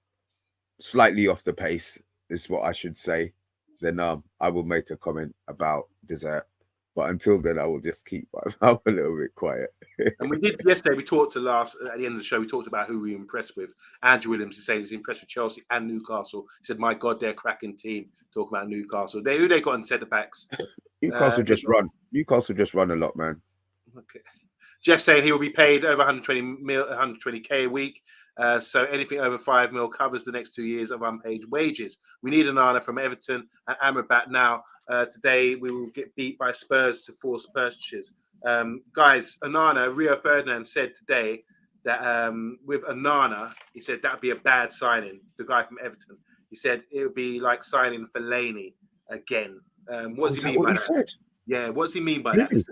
[SPEAKER 2] slightly off the pace, is what I should say, then I will make a comment about dessert. But until then, I will just keep my mouth a little bit quiet.
[SPEAKER 1] And we did yesterday. We talked at the end of the show. We talked about who we were impressed with. Andrew Williams is saying he's impressed with Chelsea and Newcastle. He said, "My God, they're a cracking team." Talking about Newcastle, who they got in centre backs?
[SPEAKER 2] Newcastle just run a lot, man.
[SPEAKER 1] Okay. Jeff saying he will be paid over 120k a week. So anything over 5 mil covers the next 2 years of unpaid wages. We need Onana from Everton and Amrabat now. Today we will get beat by Spurs to force purchases. Guys, Onana, Rio Ferdinand said today that with Onana, he said that would be a bad signing. The guy from Everton, he said it would be like signing Fellaini again. What does he mean by that?
[SPEAKER 2] Said?
[SPEAKER 1] Yeah, what does he mean by
[SPEAKER 2] Really?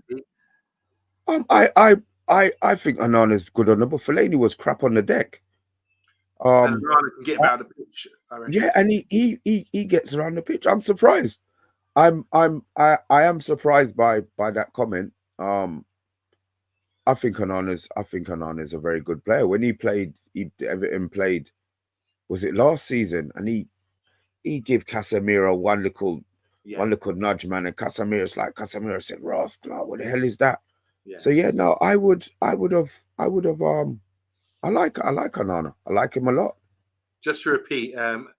[SPEAKER 1] that?
[SPEAKER 2] I think Onana's good on the, but Fellaini was crap on the deck.
[SPEAKER 1] And Onana can get around the pitch. I reckon.
[SPEAKER 2] Yeah, and he gets around the pitch. I'm surprised. I am surprised by that comment. I think Onana's a very good player. When Everton played, was it last season? And he gave Casemiro one little nudge, man, and Casemiro said, "Ross, what the hell is that?" Yeah. So yeah, no, I like Onana. I like him a lot.
[SPEAKER 1] Just to repeat,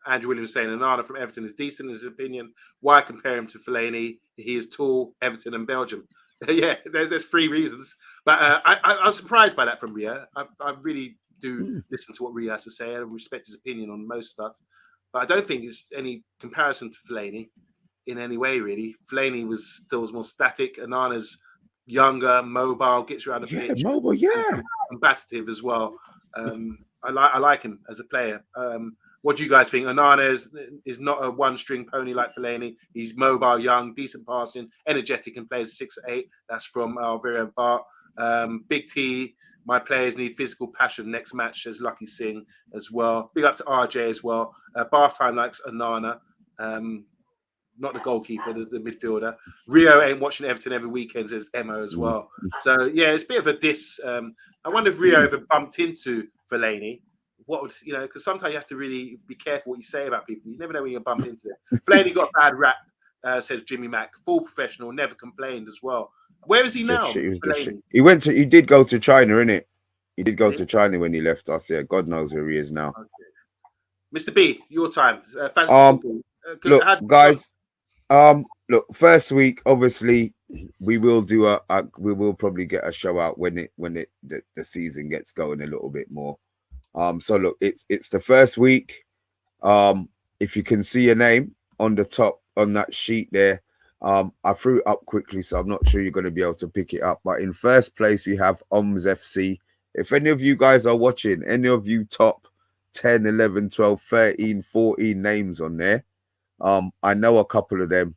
[SPEAKER 1] Andrew Williams saying Onana from Everton is decent in his opinion. Why compare him to Fellaini? He is tall, Everton and Belgium. Yeah, there's 3 reasons. But I was surprised by that from Ria. I really do listen to what Ria has to say. I respect his opinion on most stuff. But I don't think there's any comparison to Fellaini in any way, really. Fellaini was still more static. Onana's younger, mobile, gets around the pitch.
[SPEAKER 2] Mobile, yeah.
[SPEAKER 1] Combative as well. I like him as a player. What do you guys think? Onana is not a one-string pony like Fellaini. He's mobile, young, decent passing, energetic, and plays 6'8". That's from Alvaro Bart. Big T, my players need physical passion next match, says Lucky Singh as well. Big up to RJ as well. Bath Time likes Onana. Not the goalkeeper, the midfielder. Rio ain't watching Everton every weekend, says Emma as well. So, yeah, it's a bit of a diss. I wonder if Rio ever bumped into Fellaini. What would, because sometimes you have to really be careful what you say about people. You never know when you're bumped into it. Fellaini got a bad rap, says Jimmy Mack. Full professional, never complained as well. Where is he now?
[SPEAKER 2] He did go to China, innit? He did go to China when he left us. Yeah, God knows where he is now.
[SPEAKER 1] Okay. Mr. B, your time.
[SPEAKER 2] Look, guys. Look, first week, obviously, we will do we will probably get a show out when the season gets going a little bit more. So look, it's the first week. If you can see your name on the top on that sheet there, I threw it up quickly, so I'm not sure you're going to be able to pick it up. But in first place, we have OMS FC. If any of you guys are watching, any of you top 10, 11, 12, 13, 14 names on there, I know a couple of them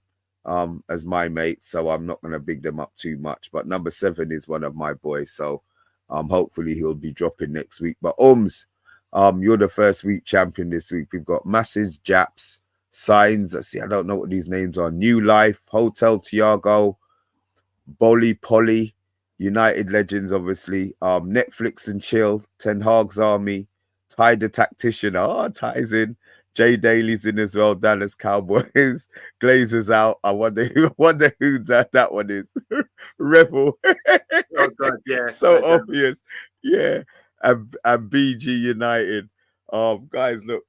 [SPEAKER 2] as my mates, so I'm not going to big them up too much. But number 7 is one of my boys, so hopefully he'll be dropping next week. But OMS, you're the first week champion this week. We've got Massive Japs, Signs. I don't know what these names are. New Life, Hotel Tiago, Bolly Polly, United Legends, obviously. Netflix and Chill, Ten Hag's Army, Ty the Tactician. Ty's in. Jay Daly's in as well. Dallas Cowboys. Glazers out. I wonder who that one is. Revel.
[SPEAKER 1] Oh God, yeah.
[SPEAKER 2] So obvious. Yeah. And BG United. Guys, look,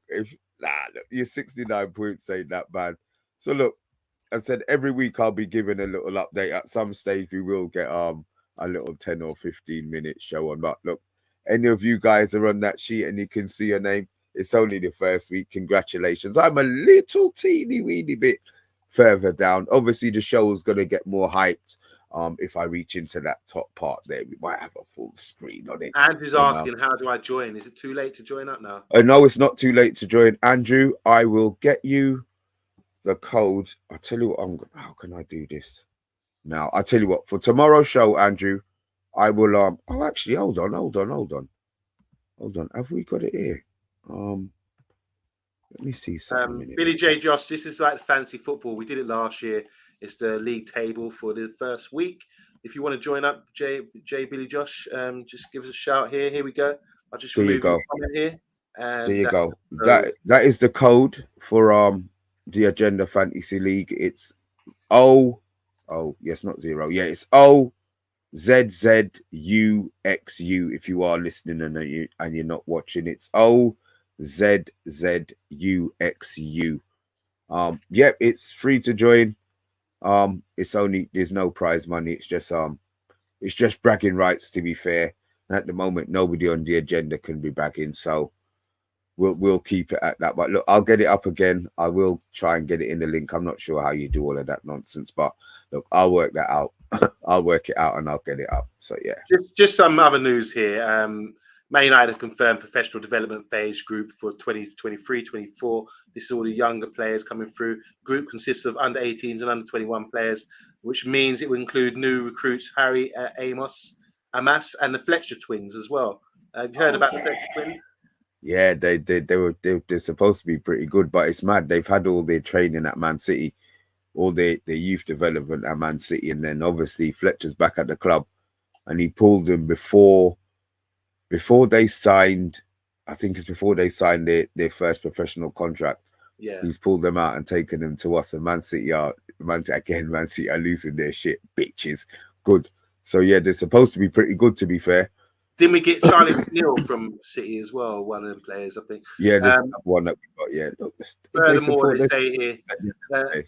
[SPEAKER 2] your 69 points ain't that bad. So look, I said every week I'll be giving a little update. At some stage we will get a little 10 or 15 minute show on. But look, any of you guys are on that sheet and you can see your name. It's only the first week. Congratulations. I'm a little teeny weeny bit further down. Obviously, the show is going to get more hyped. If I reach into that top part there, we might have a full screen on it.
[SPEAKER 1] Andrew's asking, how do I join? Is it too late to join up now?
[SPEAKER 2] No, it's not too late to join. Andrew, I will get you the code. I'll tell you what, how can I do this? Now, I'll tell you what, for tomorrow's show, Andrew, I will, actually, hold on. Have we got it here? Let me see something.
[SPEAKER 1] Billy J. Josh, this is like fantasy football. We did it last year. It's the league table for the first week. If you want to join up, Billy Josh, just give us a shout here. Here we go. I'll just remove your comment here.
[SPEAKER 2] There
[SPEAKER 1] And
[SPEAKER 2] you
[SPEAKER 1] that's
[SPEAKER 2] go.
[SPEAKER 1] the
[SPEAKER 2] That is the code for the Agenda Fantasy League. It's yes, not zero. Yeah, it's OZZUXU. If you are listening and you're not watching, it's OZZUXU. Yep, it's free to join. There's no prize money. It's just bragging rights, to be fair. And at the moment, nobody on the agenda can be bragging, so we'll keep it at that. But look, I'll get it up again. I will try and get it in the link. I'm not sure how you do all of that nonsense, but look, I'll work that out. I'll work it out and I'll get it up. So yeah.
[SPEAKER 1] just some other news here. Man United has confirmed professional development phase group for 2023-24. This is all the younger players coming through. Group consists of under 18s and under 21 players, which means it will include new recruits Harry Amas, and the Fletcher twins as well. Have you heard about the Fletcher twins?
[SPEAKER 2] Yeah, they're supposed to be pretty good, but it's mad. They've had all their training at Man City, all their youth development at Man City, and then obviously Fletcher's back at the club, and he pulled them before they signed. I think it's before they signed their first professional contract.
[SPEAKER 1] Yeah,
[SPEAKER 2] he's pulled them out and taken them to us, and Man City are losing their shit, bitches. Good. So yeah, they're supposed to be pretty good, to be fair.
[SPEAKER 1] Didn't we get Charlie McNeil from City as well? One of them players, I think.
[SPEAKER 2] Yeah, there's one that we got. Yeah. Look,
[SPEAKER 1] furthermore, they say here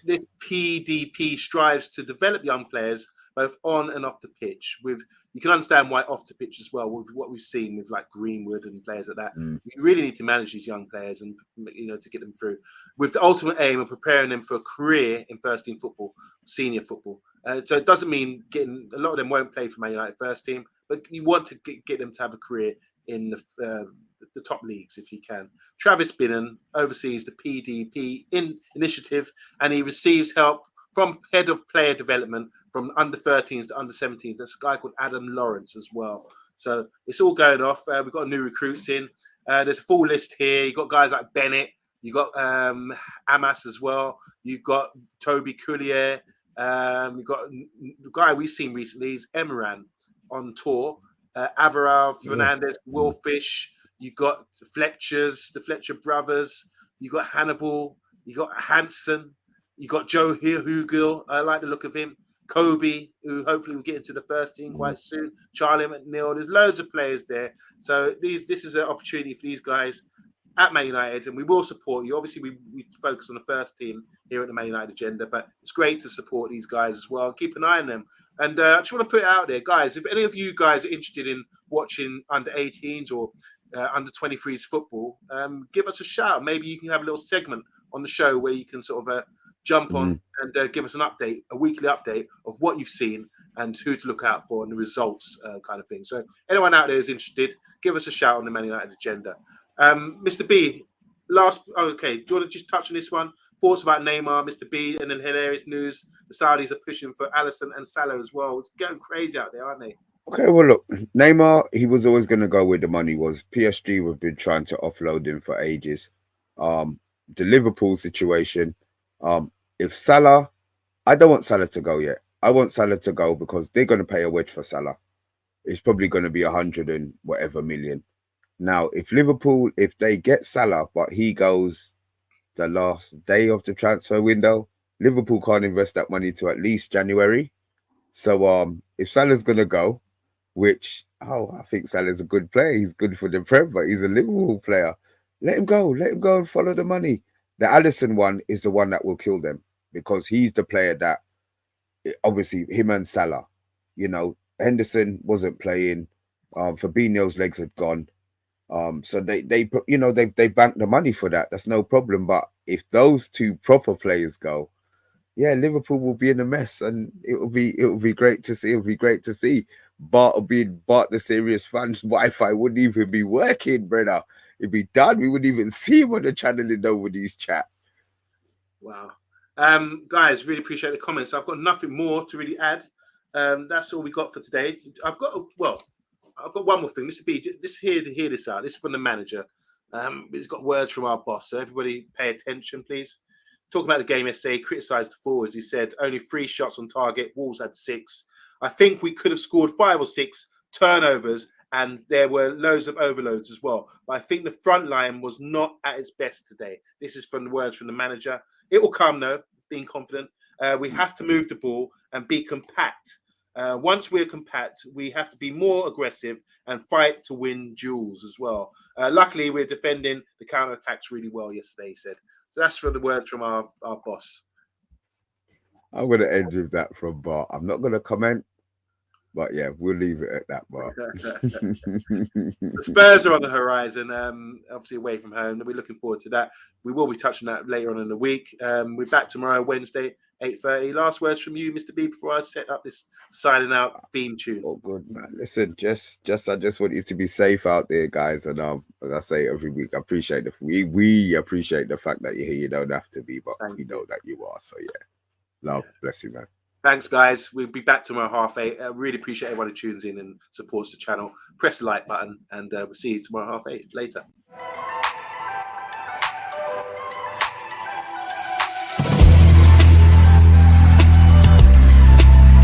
[SPEAKER 1] this PDP strives to develop young players both on and off the pitch. You can understand why off the pitch as well. With what we've seen with like Greenwood and players like that, we really need to manage these young players and to get them through with the ultimate aim of preparing them for a career in first team football, senior football. So it doesn't mean getting a lot of them won't play for Man United first team, but you want to get them to have a career in the top leagues if you can. Travis Binnon oversees the PDP initiative, and he receives help from head of player development from under 13s to under 17s. There's a guy called Adam Lawrence as well. So it's all going off. We've got new recruits in. There's a full list here. You've got guys like Bennett. You've got Amas as well. You've got Toby Coulier. You've got the guy we've seen recently is Emeran on tour. Avaral, Fernandez, Will Fish. You got the Fletcher brothers. You got Hannibal. You got Hansen. You got Joe Hugel. I like the look of him. Kobe, who hopefully will get into the first team quite soon. Charlie McNeil. There's loads of players there. So this is an opportunity for these guys at Man United, and we will support you. Obviously, we focus on the first team here at the Man United agenda, but it's great to support these guys as well and keep an eye on them. And I just want to put it out there, guys, if any of you guys are interested in watching under 18s or under 23s football, give us a shout. Maybe you can have a little segment on the show where you can sort of jump on and give us an update, a weekly update of what you've seen and who to look out for and the results kind of thing. So anyone out there is interested, give us a shout on the Man United agenda. Mr. B, okay, do you want to just touch on this one? Thoughts about Neymar, Mr. B, and then hilarious news. The Saudis are pushing for Alisson and Salah as well. It's going crazy out there, aren't they?
[SPEAKER 2] Okay, well, look, Neymar, he was always going to go where the money was. PSG have been trying to offload him for ages. The Liverpool situation, if Salah, I don't want Salah to go yet. I want Salah to go because they're going to pay a wedge for Salah. It's probably going to be 100 and whatever million. Now, if Liverpool, if they get Salah, but he goes the last day of the transfer window, Liverpool can't invest that money to at least January. So if Salah's going to go, which, I think Salah's a good player. He's good for the Prem, but he's a Liverpool player. Let him go. Let him go and follow the money. The Alisson one is the one that will kill them because he's the player that, obviously, him and Salah, Henderson wasn't playing. Fabinho's legs had gone. So they banked the money for that. That's no problem. But if those two proper players go, yeah, Liverpool will be in a mess, and it will be great to see. It will be great to see. Bart the serious fans Wi-Fi wouldn't even be working, brother. It'd be done. We wouldn't even see him on the channel in nobody's chat.
[SPEAKER 1] Wow. Guys, really appreciate the comments. I've got nothing more to really add. That's all we got for today. I've got one more thing. Mr. B, just hear this out. This is from the manager. He's got words from our boss. So everybody pay attention, please. Talking about the game yesterday, criticised the forwards. He said only 3 shots on target. Wolves had 6. I think we could have scored 5 or 6 turnovers and there were loads of overloads as well. But I think the front line was not at its best today. This is from the words from the manager. It will come though, being confident. We have to move the ball and be compact. Once we're compact, we have to be more aggressive and fight to win duels as well. Luckily, we're defending the counter-attacks really well yesterday, he said. So that's from the words from our boss.
[SPEAKER 2] I'm going to end with that from Bart. I'm not going to comment, but yeah, we'll leave it at that, Bart.
[SPEAKER 1] The Spurs are on the horizon, obviously away from home. We're looking forward to that. We will be touching that later on in the week. We're back tomorrow, Wednesday, 8:30. Last words from you, Mr. B, before I set up this signing out theme tune.
[SPEAKER 2] Oh, good man. Listen, I just want you to be safe out there, guys. And as I say every week, I appreciate we appreciate the fact that you're here. You don't have to be, but we know that you are. So yeah, love, bless you, man.
[SPEAKER 1] Thanks, guys. We'll be back tomorrow 8:30. I really appreciate everyone who tunes in and supports the channel. Press the like button, and we'll see you tomorrow 8:30. Later.